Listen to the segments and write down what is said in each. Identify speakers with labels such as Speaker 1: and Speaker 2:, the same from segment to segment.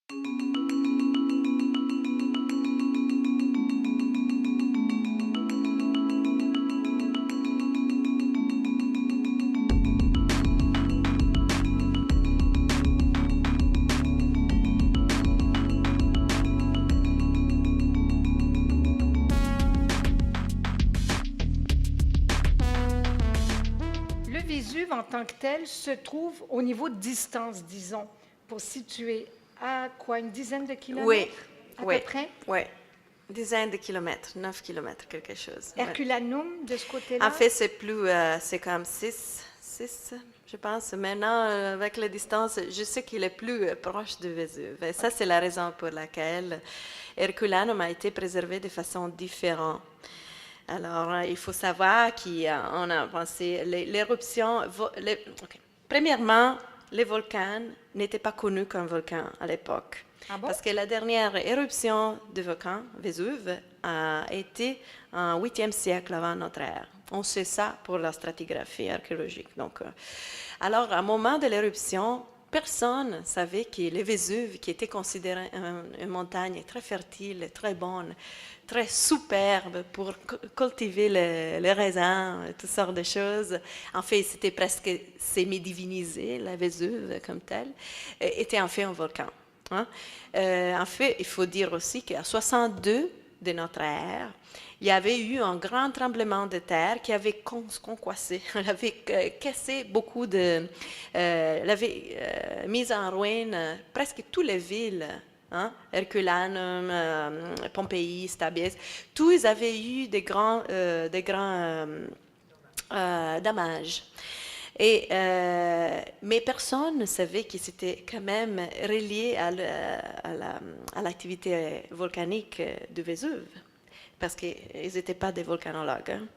Speaker 1: Le Vésuve, en tant que tel, se trouve au niveau de distance, disons, pour situer à quoi, une dizaine de
Speaker 2: Oui,
Speaker 1: kilomètres, à
Speaker 2: oui,
Speaker 1: peu près?
Speaker 2: oui. Dizaines de kilomètres, 9 kilomètres, quelque chose. Ouais.
Speaker 1: Herculanum, de ce côté-là?
Speaker 2: En fait, c'est plus, c'est comme 6, je pense. Maintenant, avec la distance, je sais qu'il est plus proche du Vésuve. Et ça, c'est la raison pour laquelle Herculanum a été préservé de façon différente. Alors, il faut savoir qu'on a pensé, l'éruption, premièrement, les volcans n'étaient pas connus comme volcans à l'époque.
Speaker 1: Ah bon?
Speaker 2: Parce que la dernière éruption du volcan Vésuve a été en 8e siècle avant notre ère. On sait ça pour la stratigraphie archéologique. Donc, alors, à un moment de l'éruption, personne ne savait que le Vésuve, qui était considéré une montagne très fertile, très bonne, très superbe pour cultiver les raisins, toutes sortes de choses. En fait, c'était presque semi-divinisé, la Vésuve comme tel, était en fait un volcan. Hein? En fait, il faut dire aussi qu'à 62 de notre ère, il y avait eu un grand tremblement de terre qui avait concassé, avait cassé beaucoup de... l'avait mis en ruine presque toutes les villes. Hein? Herculanum, Pompéi, Stabiès, tous avaient eu des grands dommages. Mais personne ne savait que c'était quand même relié à l'activité volcanique du Vésuve, parce qu'ils n'étaient pas des volcanologues hein,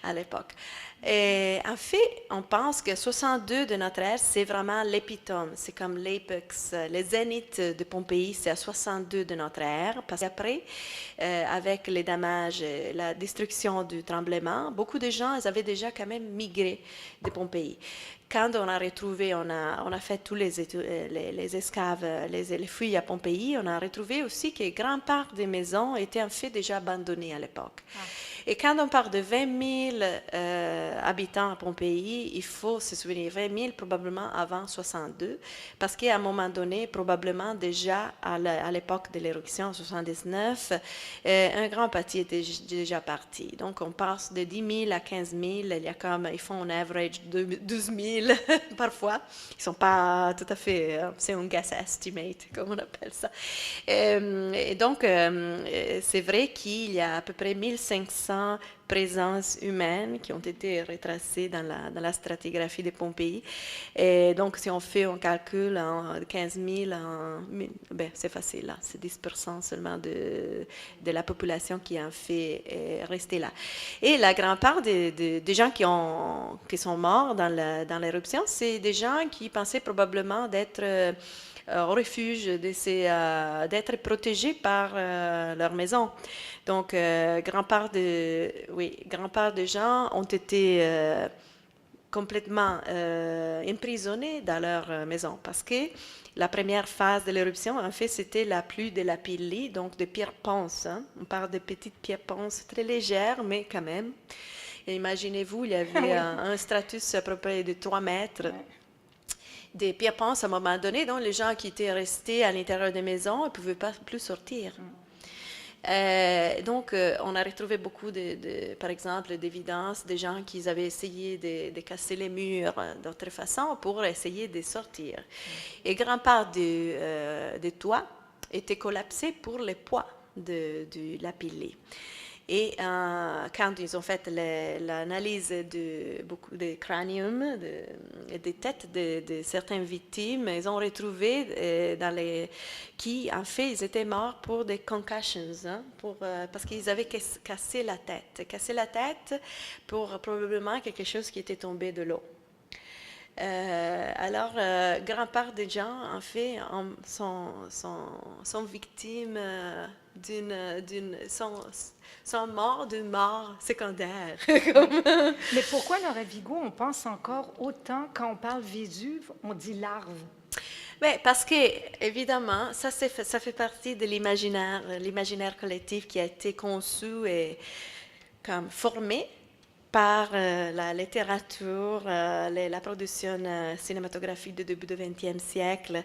Speaker 2: à l'époque. Et en fait, on pense que 62 de notre ère, c'est vraiment l'épitome, c'est comme l'apex, le zénith de Pompéi, c'est à 62 de notre ère, parce qu'après, avec les dommages, la destruction du tremblement, beaucoup de gens ils avaient déjà quand même migré de Pompéi. Quand on a retrouvé, on a fait tous les escaves, les fouilles à Pompéi, on a retrouvé aussi que grande part des maisons étaient en fait déjà abandonnées à l'époque. Ah. Et quand on parle de 20 000 habitants à Pompéi, il faut se souvenir 20 000 probablement avant 62, parce qu'à un moment donné, probablement déjà à l'époque de l'éruption en 79, un grand parti était déjà parti. Donc on passe de 10 000 à 15 000, il y a comme, ils font un average de 12 000 parfois. Ils ne sont pas tout à fait, c'est un guess estimate, comme on appelle ça. Et donc, c'est vrai qu'il y a à peu près 1500 présences humaines qui ont été retracées dans la stratigraphie de Pompéi. Et donc, si on fait un calcul en 15 000, ben, c'est facile, là. C'est 10% seulement de la population qui en fait est restée là. Et la grande part des gens qui sont morts dans l'éruption, c'est des gens qui pensaient probablement d'être au refuge, d'être protégés par leur maison. Donc, grand part de gens ont été complètement emprisonnés dans leur maison parce que la première phase de l'éruption, en fait, c'était la pluie de lapilli, donc de pierres ponces. Hein. On parle de petites pierres ponces très légères, mais quand même. Et imaginez-vous, il y avait un stratus à peu près de 3 mètres. Ouais. Des pierres ponces à un moment donné, donc les gens qui étaient restés à l'intérieur des maisons ne pouvaient pas plus sortir. Donc, on a retrouvé beaucoup, par exemple, d'évidences de gens qui avaient essayé de casser les murs d'autre façon pour essayer de sortir. Et grande part des toits étaient collapsés pour le poids de lapilli. Et quand ils ont fait l'analyse de beaucoup de crâniums, des têtes de certaines victimes, ils ont retrouvé qui, en fait, ils étaient morts pour des concussions, hein, parce qu'ils avaient cassé la tête pour probablement quelque chose qui était tombé de l'eau. Alors, grande part des gens, en fait, sont victimes sont morts d'une mort secondaire.
Speaker 1: Mais pourquoi, Laura Vigo, on pense encore autant, quand on parle Vésuve, on dit larve?
Speaker 2: Oui, parce que, évidemment, ça fait partie de l'imaginaire collectif qui a été conçu et comme formé par la littérature, la production cinématographique du début du XXe siècle,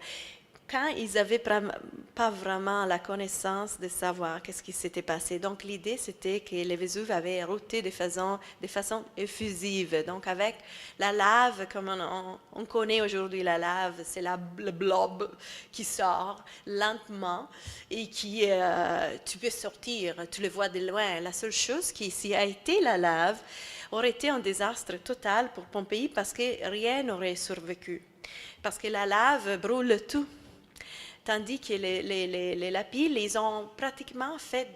Speaker 2: quand ils n'avaient pas vraiment la connaissance de savoir qu'est-ce qui s'était passé. Donc l'idée, c'était que le Vésuve avait érupté de façon effusive. Donc avec la lave, comme on connaît aujourd'hui la lave, c'est le blob qui sort lentement et qui, tu peux sortir, tu le vois de loin. La seule chose qui s'y a été la lave aurait été un désastre total pour Pompéi parce que rien n'aurait survécu. Parce que la lave brûle tout. Tandis que les lapides, ils ont pratiquement fait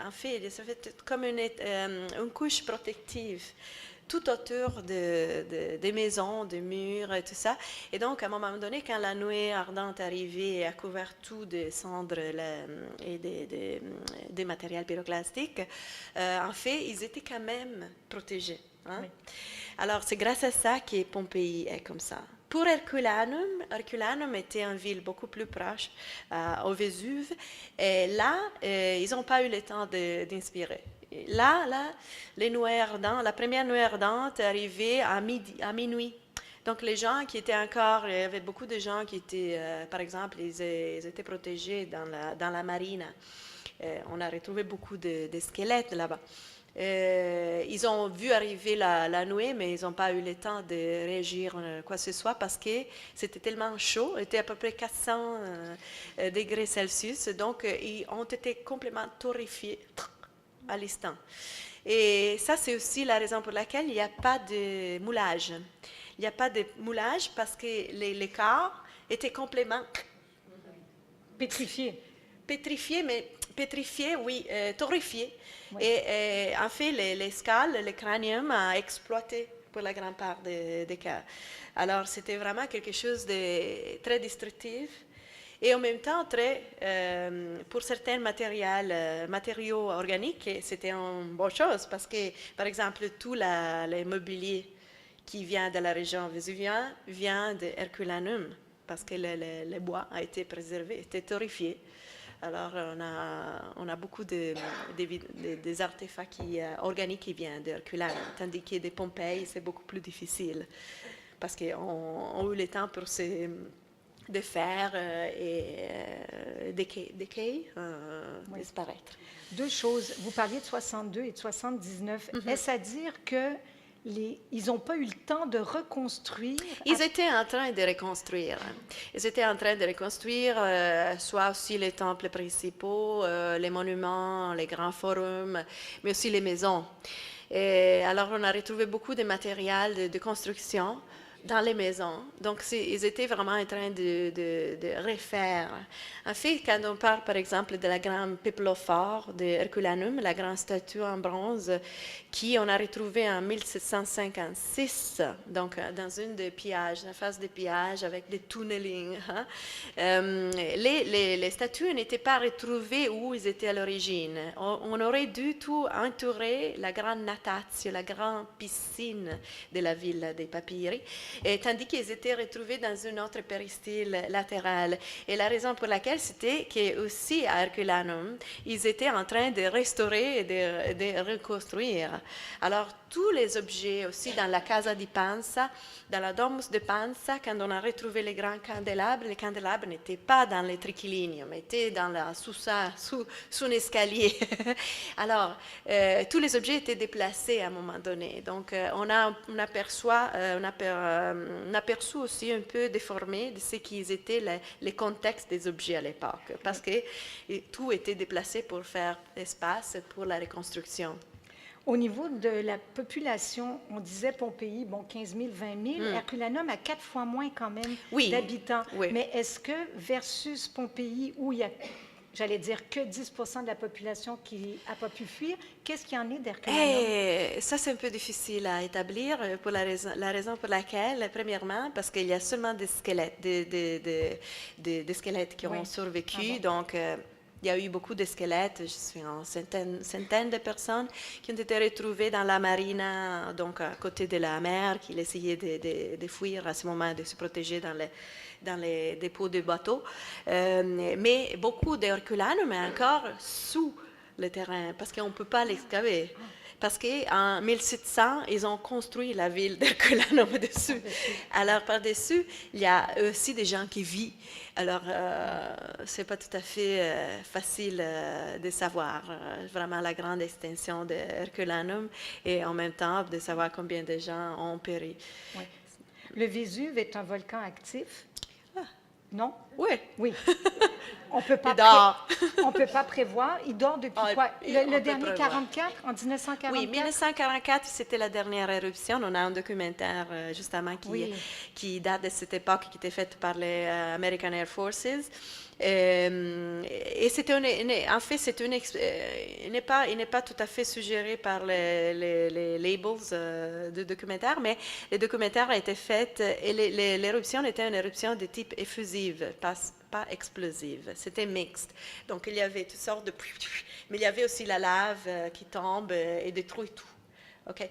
Speaker 2: en fait, ça fait comme une couche protective tout autour des maisons, des murs et tout ça. Et donc, à un moment donné, quand la nuée ardente est arrivée et a couvert tout de cendres et des matériels pyroclastiques, en fait, ils étaient quand même protégés. Hein? Oui. Alors, c'est grâce à ça que Pompéi est comme ça. Pour Herculanum était une ville beaucoup plus proche au Vésuve. Et là, ils n'ont pas eu le temps d'inspirer. Là, les nuées ardentes, la première nuée ardente est arrivée à minuit. Donc, les gens qui étaient encore, il y avait beaucoup de gens qui étaient, par exemple, ils étaient protégés dans la marine. On a retrouvé beaucoup de squelettes là-bas. Ils ont vu arriver la nuée, mais ils n'ont pas eu le temps de réagir quoi que ce soit parce que c'était tellement chaud, c'était à peu près 400 degrés Celsius, donc ils ont été complètement torréfiés à l'instant. Et ça, c'est aussi la raison pour laquelle il n'y a pas de moulage. Il n'y a pas de moulage parce que les corps étaient complètement
Speaker 1: pétrifiés.
Speaker 2: Pétrifiés, oui, torréfiés.
Speaker 1: Oui.
Speaker 2: Et en fait, les scales, le crânium a exploité pour la grande part des cas. Alors, c'était vraiment quelque chose de très destructif et en même temps, pour certains matériaux organiques, c'était une bonne chose parce que, par exemple, tout le mobilier qui vient de la région vésuvienne vient de Herculanum parce que le bois a été préservé, était torréfié. Alors, on a beaucoup des artefacts organiques qui viennent d'Herculanum, tandis que de Pompéi, c'est beaucoup plus difficile parce qu'on a eu le temps pour de faire et disparaître.
Speaker 1: Deux choses. Vous parliez de 62 et de 79. Mm-hmm. Est-ce à dire que ils n'ont pas eu le temps de reconstruire?
Speaker 2: Ils étaient en train de reconstruire. Ils étaient en train de reconstruire soit aussi les temples principaux, les monuments, les grands forums, mais aussi les maisons. Et alors, on a retrouvé beaucoup de matériel de construction dans les maisons. Donc, ils étaient vraiment en train de refaire. En fait, quand on parle, par exemple, de la grande péplophore de Herculanum, la grande statue en bronze, qui on a retrouvée en 1756, donc dans une des pillages, la phase des pillages avec des tunnelings. Hein. Les statues n'étaient pas retrouvées où ils étaient à l'origine. On aurait dû tout entourer la grande natatio, la grande piscine de la ville des Papyri. Et tandis qu'ils étaient retrouvés dans une autre péristyle latérale. Et la raison pour laquelle c'était qu'aussi à Herculanum, ils étaient en train de restaurer et de reconstruire. Alors, tous les objets aussi dans la Casa di Pansa, dans la Domus de Pansa, quand on a retrouvé les grands candélabres, les candélabres n'étaient pas dans les triclinium, mais étaient sous un escalier. Alors, tous les objets étaient déplacés à un moment donné. Donc, on aperçu aussi un peu déformé de ce qui étaient les contextes des objets à l'époque, parce que tout était déplacé pour faire espace pour la reconstruction.
Speaker 1: Au niveau de la population, on disait Pompéi, 15 000, 20 000. Herculanum a 4 fois moins quand même d'habitants. Oui. Mais est-ce que versus Pompéi, où il y a, j'allais dire, que 10 % de la population qui n'a pas pu fuir, qu'est-ce qu'il y en est d'Herculanum?
Speaker 2: Ça, c'est un peu difficile à établir pour la raison pour laquelle, premièrement, parce qu'il y a seulement des squelettes, des squelettes qui ont survécu. Donc, Il y a eu beaucoup de squelettes, je suis en centaines de personnes qui ont été retrouvées dans la marina, donc à côté de la mer, qui essayaient de fuir à ce moment, de se protéger dans les dépôts de bateaux. Mais beaucoup d'Herculanum est encore sous le terrain, parce qu'on ne peut pas l'excaver. Parce qu'en 1700, ils ont construit la ville d'Herculanum dessus. Alors, par-dessus, il y a aussi des gens qui vivent. Alors, ce n'est pas tout à fait facile de savoir vraiment la grande extension d'Herculanum et en même temps de savoir combien de gens ont péri.
Speaker 1: Oui. Le Vésuve est un volcan actif? Non?
Speaker 2: Oui.
Speaker 1: Oui. On peut pas peut pas prévoir. Il dort depuis quoi? Le dernier 44, en 1944?
Speaker 2: Oui, 1944, c'était la dernière éruption. On a un documentaire, justement, qui date de cette époque, qui était fait par les American Air Forces. Et c'était en fait, il n'est pas tout à fait suggéré par les labels de documentaire, mais le documentaire a été fait et l'éruption était une éruption de type effusive, pas explosive. C'était mixte. Donc, il y avait toutes sortes de... Mais il y avait aussi la lave qui tombe et détruit tout. Okay.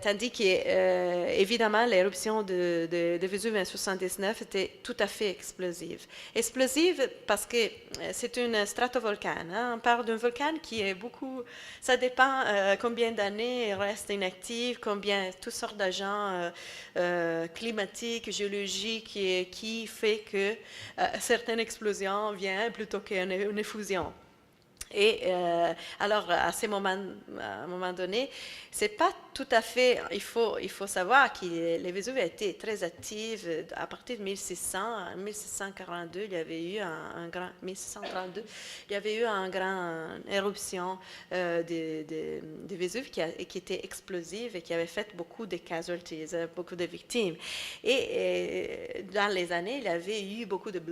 Speaker 2: Tandis que, évidemment, l'éruption de Vésuve en 1979 était tout à fait explosive. Explosive parce que c'est une stratovolcan. Hein? On parle d'un volcan qui est beaucoup... Ça dépend combien d'années il reste inactif, combien, toutes sortes d'agents climatiques, géologiques qui fait que certaines explosions viennent plutôt qu'une effusion. Et alors, à un moment donné, c'est pas tout à fait... Il faut savoir que les Vésuve a été très actif à partir de 1600. En 1642, il y avait eu un grand... 1632, il y avait eu une grande éruption de Vésuve qui était explosive et qui avait fait beaucoup de casualties, beaucoup de victimes. Et dans les années, il y avait eu beaucoup de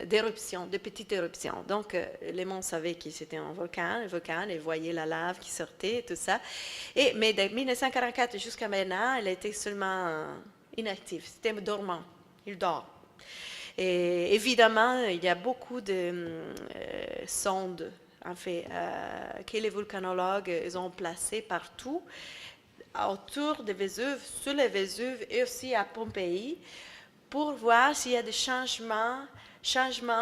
Speaker 2: d'éruptions, de petites éruptions. Donc, les monts savaient que c'était un volcan, et voyaient la lave qui sortait, tout ça. Mais de 1944 jusqu'à maintenant, elle était seulement inactive, c'était dormant, il dort. Et évidemment, il y a beaucoup de sondes, en fait, que les volcanologues ont placées partout, autour de Vésuve, sur le Vésuve et aussi à Pompéi, pour voir s'il y a des changements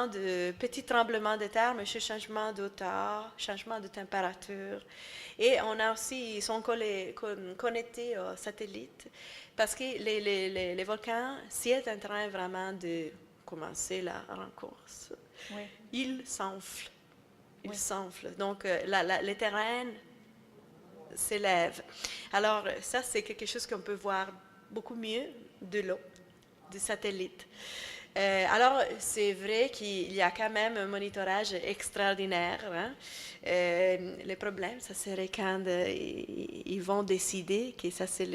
Speaker 2: de petits tremblements de terre, mais changement d'auteur, changement de température. Et on a aussi, ils sont connectés aux satellites, parce que les volcans, s'ils sont en train vraiment de commencer la rencontre, ils s'enflent. Ils s'enflent. Donc, le terrain s'élève. Alors, ça, c'est quelque chose qu'on peut voir beaucoup mieux de l'eau, du satellite. Alors, c'est vrai qu'il y a quand même un monitorage extraordinaire. Hein? Le problème, ça serait quand ils vont décider que ça, c'est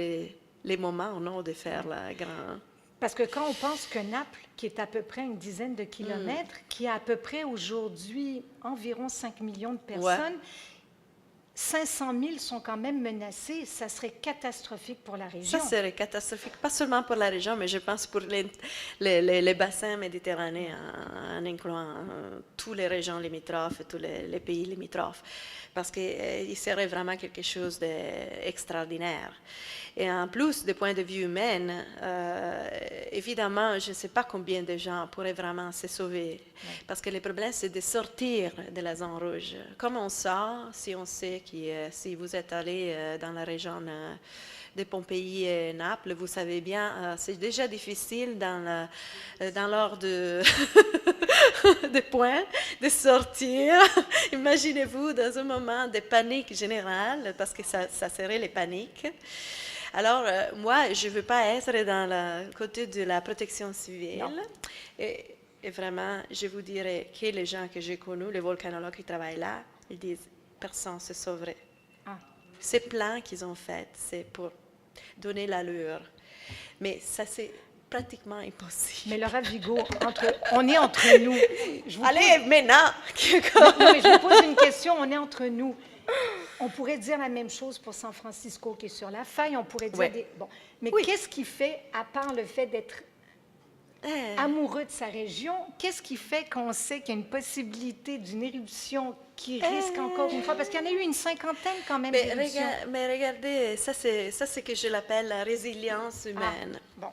Speaker 2: les moments, non, de faire la grande...
Speaker 1: Parce que quand on pense que Naples, qui est à peu près une dizaine de kilomètres, qui a à peu près aujourd'hui environ 5 millions de personnes, 500 000 sont quand même menacés. Ça serait catastrophique pour la région.
Speaker 2: Ça serait catastrophique, pas seulement pour la région, mais je pense pour les bassins méditerranéens, en incluant toutes les régions limitrophes, tous les pays limitrophes, parce qu'il serait vraiment quelque chose d'extraordinaire. Et en plus, du point de vue humain, évidemment, je ne sais pas combien de gens pourraient vraiment se sauver. Parce que le problème, c'est de sortir de la zone rouge. Comment on sort si on sait que si vous êtes allé dans la région de Pompéi et Naples, vous savez bien, c'est déjà difficile dans l'ordre de points de sortir. Imaginez-vous dans un moment de panique générale, parce que ça serait les paniques. Alors, moi, je ne veux pas être dans le côté de la protection civile. Et vraiment, je vous dirais que les gens que j'ai connus, les volcanologues qui travaillent là, ils disent personne ne se sauverait. Ces plans qu'ils ont faits, c'est pour donner l'allure. Mais ça, c'est pratiquement impossible.
Speaker 1: Mais Laura Vigo, on est entre nous.
Speaker 2: Allez, maintenant!
Speaker 1: Non, mais je vous pose une question, on est entre nous. On pourrait dire la même chose pour San Francisco qui est sur la faille, on pourrait dire... Bon. Mais qu'est-ce qui fait, à part le fait d'être amoureux de sa région. Qu'est-ce qui fait qu'on sait qu'il y a une possibilité d'une éruption qui risque encore une fois? Parce qu'il y en a eu une cinquantaine quand même d'éruptions.
Speaker 2: Mais regardez, ça c'est ce que je l'appelle la résilience humaine.
Speaker 1: Bon.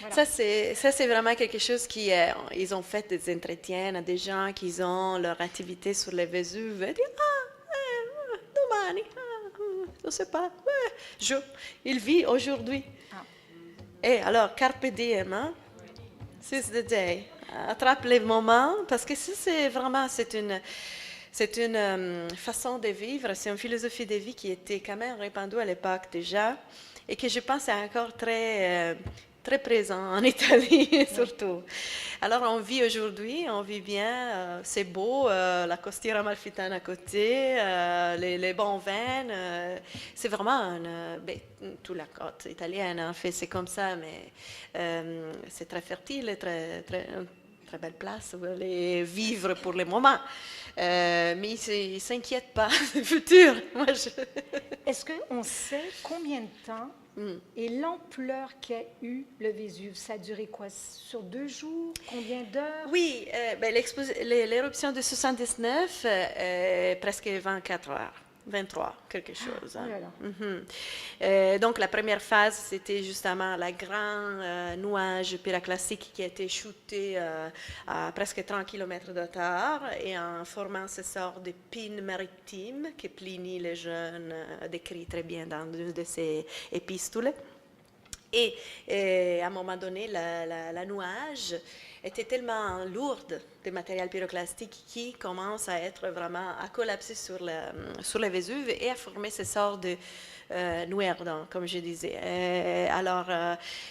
Speaker 1: Voilà.
Speaker 2: Ça, c'est vraiment quelque chose qui... ils ont fait des entretiens à des gens qui ont leur activité sur le Vésuve. Ils disent, domani, je ne sais pas, il vit aujourd'hui. Et alors, carpe diem, hein? Seize the day. Attrape les moments, parce que ça, c'est vraiment, c'est une façon de vivre, c'est une philosophie de vie qui était quand même répandue à l'époque déjà, et que je pense est encore très présent en Italie surtout. Alors on vit aujourd'hui, on vit bien, c'est beau, la Costiera Amalfitana à côté, les bons vins, c'est vraiment toute la côte italienne en fait c'est comme ça, mais c'est très fertile, très belle place, vous allez vivre pour le moment. Mais ils ne s'inquiètent pas du futur.
Speaker 1: Est-ce qu'on sait combien de temps et l'ampleur qu'a eu le Vésuve? Ça a duré quoi? Sur 2 jours? Combien d'heures?
Speaker 2: Oui, l'éruption de 79, presque 24 heures. 23, quelque chose. Hein. Donc, la première phase, c'était justement la grande nuage pyroclastique qui a été shooté à presque 30 km de hauteur et en formant ce sort de pin maritime que Pline le Jeune décrit très bien dans une de ses épistoles. Et à un moment donné, la nuage était tellement lourde de matériel pyroclastique qui commence à être vraiment à collapser sur le Vésuve et à former ce sort de nuée ardente, comme je disais. Alors,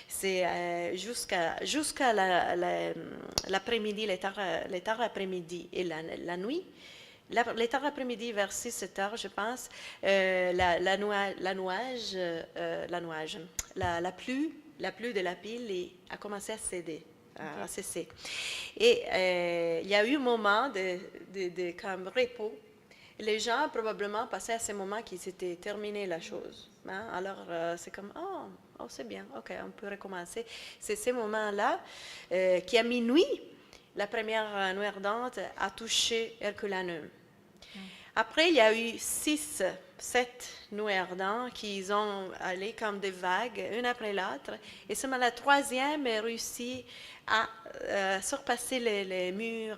Speaker 2: c'est jusqu'à l'après-midi, les tard après-midi et la nuit. Les tard après-midi, vers 6-7 heures, je pense, la pluie de la pile a commencé à céder. À cesser. Et il y a eu un moment de comme repos. Les gens probablement passaient à ce moment qui s'était terminé la chose. Hein? Alors c'est comme oh c'est bien, ok, on peut recommencer. C'est ce moment-là qui à minuit, la première nuée ardente a touché Herculanum. Après, il y a eu 6, 7 nuées ardentes qui ont allé comme des vagues, une après l'autre. Et seulement la troisième a réussi à surpasser les murs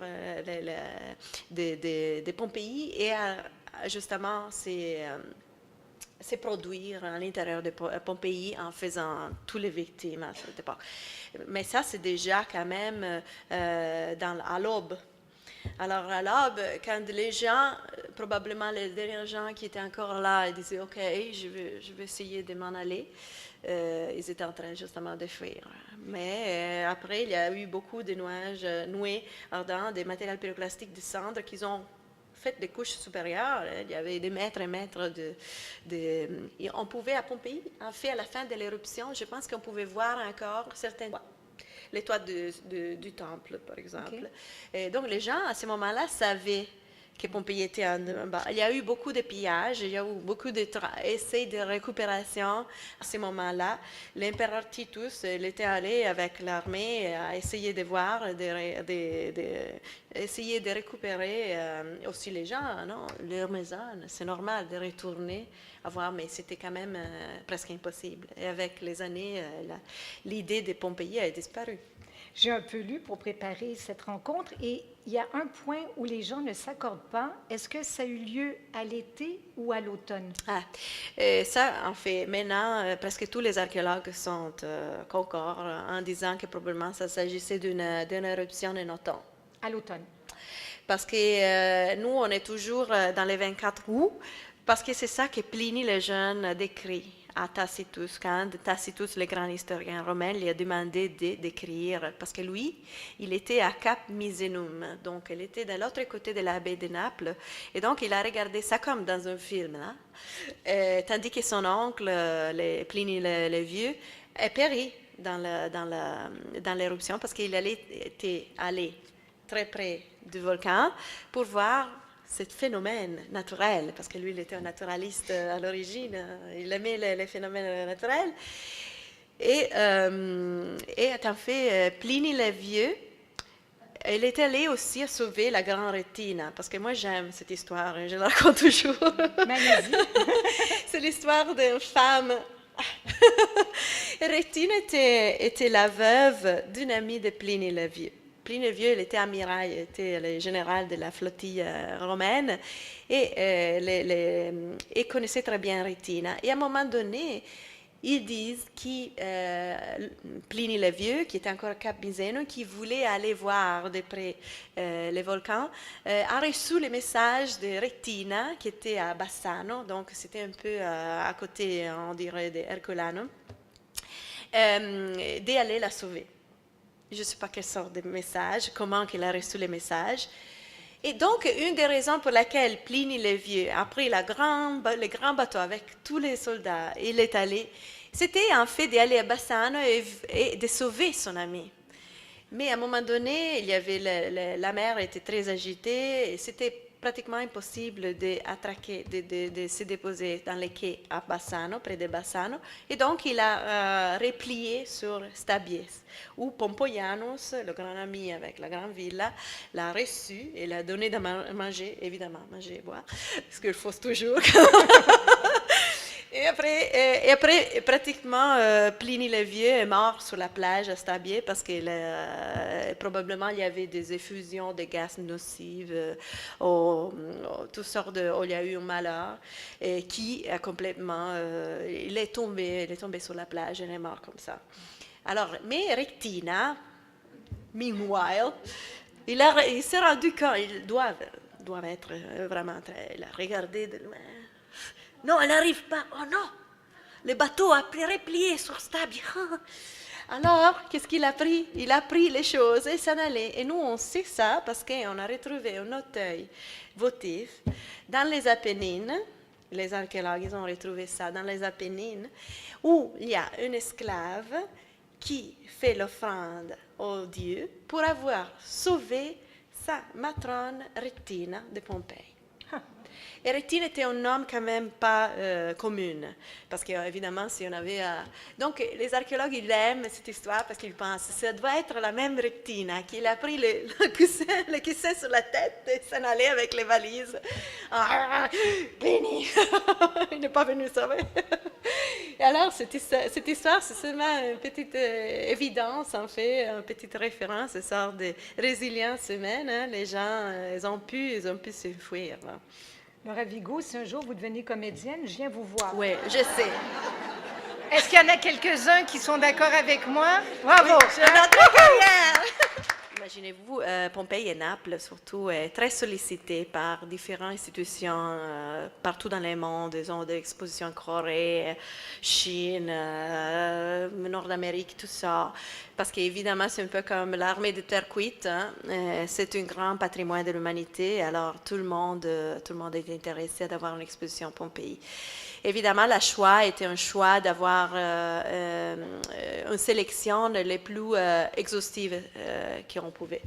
Speaker 2: de Pompéi et à justement se produire à l'intérieur de Pompéi en faisant toutes les victimes. Mais ça, c'est déjà quand même à l'aube. Alors, à l'aube, quand les gens, probablement les derniers gens qui étaient encore là, ils disaient « Ok, je vais essayer de m'en aller », ils étaient en train justement de fuir. Mais après, il y a eu beaucoup de nuées ardentes, des matériaux pyroclastiques, des cendres qui ont fait des couches supérieures. Il y avait des mètres et mètres et on pouvait, à Pompéi, en fait, à la fin de l'éruption, je pense qu'on pouvait voir encore certaines les toits du temple, par exemple. Okay. Et donc, les gens, à ce moment-là, savaient que Pompéi était en bas. Il y a eu beaucoup de pillages, il y a eu beaucoup d'essais de récupération à ce moment-là. L'empereur Titus, il était allé avec l'armée à essayer de voir, essayer de récupérer aussi les gens, non? Leur maison, c'est normal de retourner à voir, mais c'était quand même presque impossible. Et avec les années, l'idée de Pompéi a disparu.
Speaker 1: J'ai un peu lu pour préparer cette rencontre et il y a un point où les gens ne s'accordent pas. Est-ce que ça a eu lieu à l'été ou à l'automne?
Speaker 2: Ça, en fait, maintenant, presque tous les archéologues sont concordent en disant que probablement ça s'agissait d'une éruption en automne.
Speaker 1: À l'automne.
Speaker 2: Parce que nous, on est toujours dans les 24 août, parce que c'est ça que Pline le Jeune décrit à Tacitus, quand Tacitus, le grand historien romain, lui a demandé d'écrire, parce que lui, il était à Cap Misenum, donc il était de l'autre côté de la baie de Naples, et donc il a regardé ça comme dans un film, hein? Tandis que son oncle, Pline le Vieux, est péri dans l'éruption, parce qu'il était allé très près du volcan pour voir ce phénomène naturel, parce que lui, il était un naturaliste à l'origine, il aimait les phénomènes naturels. en fait, Pline le Vieux, elle est allée aussi à sauver la grande Rétina, parce que moi j'aime cette histoire, je la raconte toujours. C'est l'histoire d'une femme. Rétine était la veuve d'une amie de Pline le Vieux. Pline le Vieux, il était amiral, il était le général de la flottille romaine et connaissait très bien Rétina. Et à un moment donné, ils disent que Pline le Vieux, qui était encore à Cap Miseno, qui voulait aller voir de près les volcans, a reçu le message de Rétina, qui était à Bassano, donc c'était un peu à côté, on dirait, de Herculano, d'aller la sauver. Je ne sais pas quelle sorte de message, comment il a reçu le message. Et donc, une des raisons pour laquelle Pline le Vieux a pris le grand bateau avec tous les soldats, il est allé, c'était en fait d'aller à Bassano et de sauver son ami. Mais à un moment donné, il y avait la mer était très agitée et c'était pratiquement impossible de se déposer dans les quais à Bassano, près de Bassano. Et donc, il a replié sur Stabiès, où Pompoianus, le grand ami avec la grande villa, l'a reçu et l'a donné de manger, évidemment, manger et boire, ce qu'il faut toujours. Et après, pratiquement, Pline le Vieux est mort sur la plage à Stabiès parce que probablement il y avait des effusions de gaz nocifs, toutes sortes il y a eu un malheur et qui a complètement, il est tombé sur la plage et il est mort comme ça. Alors, mais Rétina, meanwhile, il s'est rendu compte, il doit être vraiment très, il a regardé de loin. Non, elle n'arrive pas. Oh non, le bateau a replié sur Stabia. Alors, qu'est-ce qu'il a pris? Il a pris les choses et s'en allait. Et nous, on sait ça parce qu'on a retrouvé un auteuil votif dans les Apennines. Les archéologues ils ont retrouvé ça dans les Apennines, où il y a un esclave qui fait l'offrande au dieu pour avoir sauvé sa matrone Rétina de Pompéi. Et Rétine était un nom quand même pas commun, parce qu'évidemment, si on avait... Donc, les archéologues, ils aiment cette histoire parce qu'ils pensent que ça doit être la même Rétine qui a pris le coussin sur la tête et s'en allait avec les valises. Ah, Pline, il n'est pas venu sauver. Et alors, cette histoire, c'est seulement une petite évidence, en fait, une petite référence, une sorte de résilience humaine. Hein. Les gens, ils ont pu s'enfuir.
Speaker 1: Laura Vigo, si un jour vous devenez comédienne, je viens vous voir.
Speaker 2: Oui, je sais.
Speaker 1: Est-ce qu'il y en a quelques-uns qui sont d'accord avec moi? Bravo!
Speaker 2: Oui, c'est notre carrière! Imaginez-vous, Pompéi et Naples, surtout, est très sollicité par différentes institutions partout dans le monde. Ils ont des expositions en Corée, Chine, Nord-Amérique, tout ça. Parce qu'évidemment, c'est un peu comme l'armée de terre cuite. Hein. C'est un grand patrimoine de l'humanité. Alors, tout le monde est intéressé d'avoir une exposition à Pompéi. Évidemment, le choix était un choix d'avoir une sélection les plus exhaustive qu'on pouvait.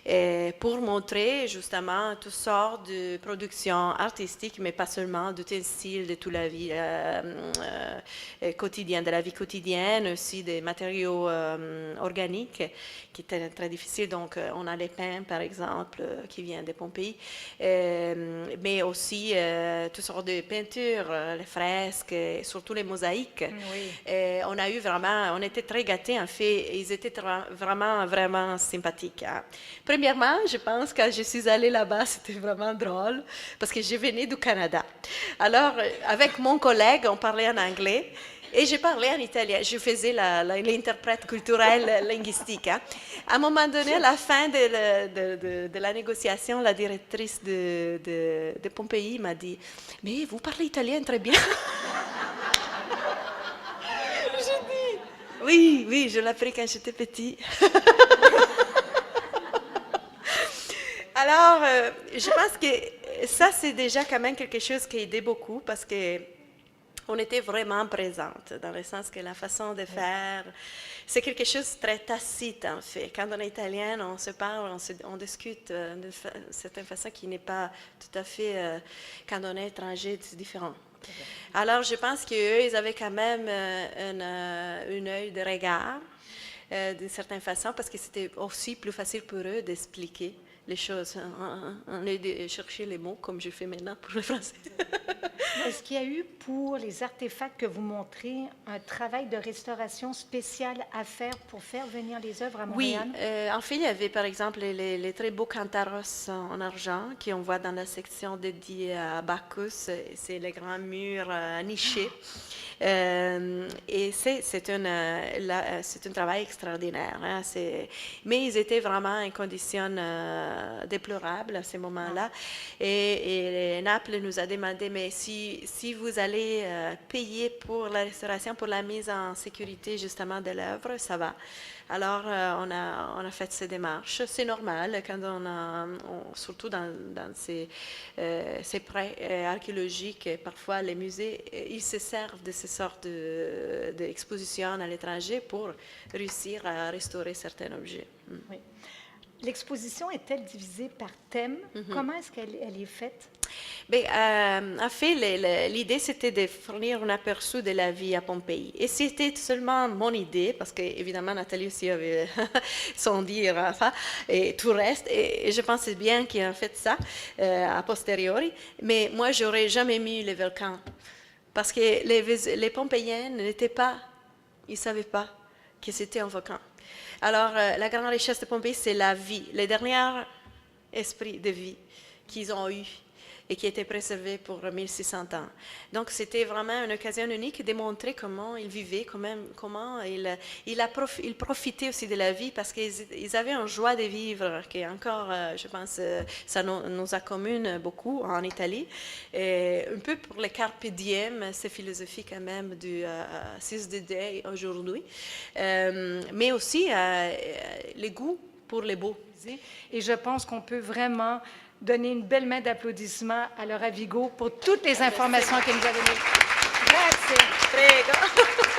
Speaker 2: Et pour montrer justement toutes sortes de productions artistiques, mais pas seulement, d'ustensiles de toute la vie quotidienne, de la vie quotidienne, aussi des matériaux organiques qui étaient très difficiles. Donc, on a les pins, par exemple, qui viennent de Pompéi, mais aussi toutes sortes de peintures, les fresques, et surtout les mosaïques.
Speaker 1: Oui.
Speaker 2: On était très gâtés, en fait, ils étaient vraiment, vraiment sympathiques. Hein. Premièrement, je pense que quand je suis allée là-bas, c'était vraiment drôle, parce que je venais du Canada. Alors, avec mon collègue, on parlait en anglais, et je parlais en italien. Je faisais l'interprète culturelle linguistique. Hein. À un moment donné, à la fin de la négociation, la directrice de Pompéi m'a dit « Mais vous parlez italien très bien !» J'ai dit « Oui, je l'ai appris quand j'étais petit. » Alors, je pense que ça, c'est déjà quand même quelque chose qui a aidé beaucoup parce qu'on était vraiment présente, dans le sens que la façon de faire, c'est quelque chose de très tacite, en fait. Quand on est italien, on se parle, on discute d'une certaine façon qui n'est pas tout à fait, quand on est étranger, c'est différent. Alors, je pense qu'eux, ils avaient quand même un œil de regard, d'une certaine façon, parce que c'était aussi plus facile pour eux d'expliquer les choses, en de chercher les mots, comme je fais maintenant pour le français.
Speaker 1: Est-ce qu'il y a eu, pour les artefacts que vous montrez, un travail de restauration spécial à faire pour faire venir les œuvres à Montréal?
Speaker 2: Oui, en fait, il y avait par exemple les très beaux cantaros en argent qu'on voit dans la section dédiée à Bacchus. C'est les grands murs nichés. Et c'est un travail extraordinaire. Hein, mais ils étaient vraiment en conditions déplorables à ce moment-là. Et Naples nous a demandé, mais si vous allez payer pour la restauration, pour la mise en sécurité justement de l'œuvre, ça va. Alors, on a fait ces démarches. C'est normal quand surtout dans ces prêts archéologiques, parfois les musées, ils se servent de ces sortes d'expositions à l'étranger pour réussir à restaurer certains objets.
Speaker 1: Oui. L'exposition est-elle divisée par thème? Comment est-ce qu'elle est faite?
Speaker 2: En fait, l'idée, c'était de fournir un aperçu de la vie à Pompéi. Et c'était seulement mon idée, parce qu'évidemment, Nathalie aussi avait son dire, enfin, et tout reste. Et je pensais bien qu'il a fait ça a posteriori. Mais moi, j'aurais jamais mis les volcans. Parce que les Pompéiens n'étaient pas, ils ne savaient pas que c'était un volcan. Alors, la grande richesse de Pompéi, c'est la vie, les derniers esprits de vie qu'ils ont eus et qui étaient préservés pour 1600 ans. Donc, c'était vraiment une occasion unique de montrer comment ils vivaient, comment ils profitaient aussi de la vie, parce qu'ils avaient une joie de vivre qui encore, je pense, ça nous accommune beaucoup en Italie. Et un peu pour le carpe diem, cette philosophie quand même du seize the day aujourd'hui, mais aussi le goût pour les beaux.
Speaker 1: Et je pense qu'on peut vraiment donner une belle main d'applaudissements à Laura Vigo pour toutes les informations qu'elle nous a données. Grazie.
Speaker 2: Prego.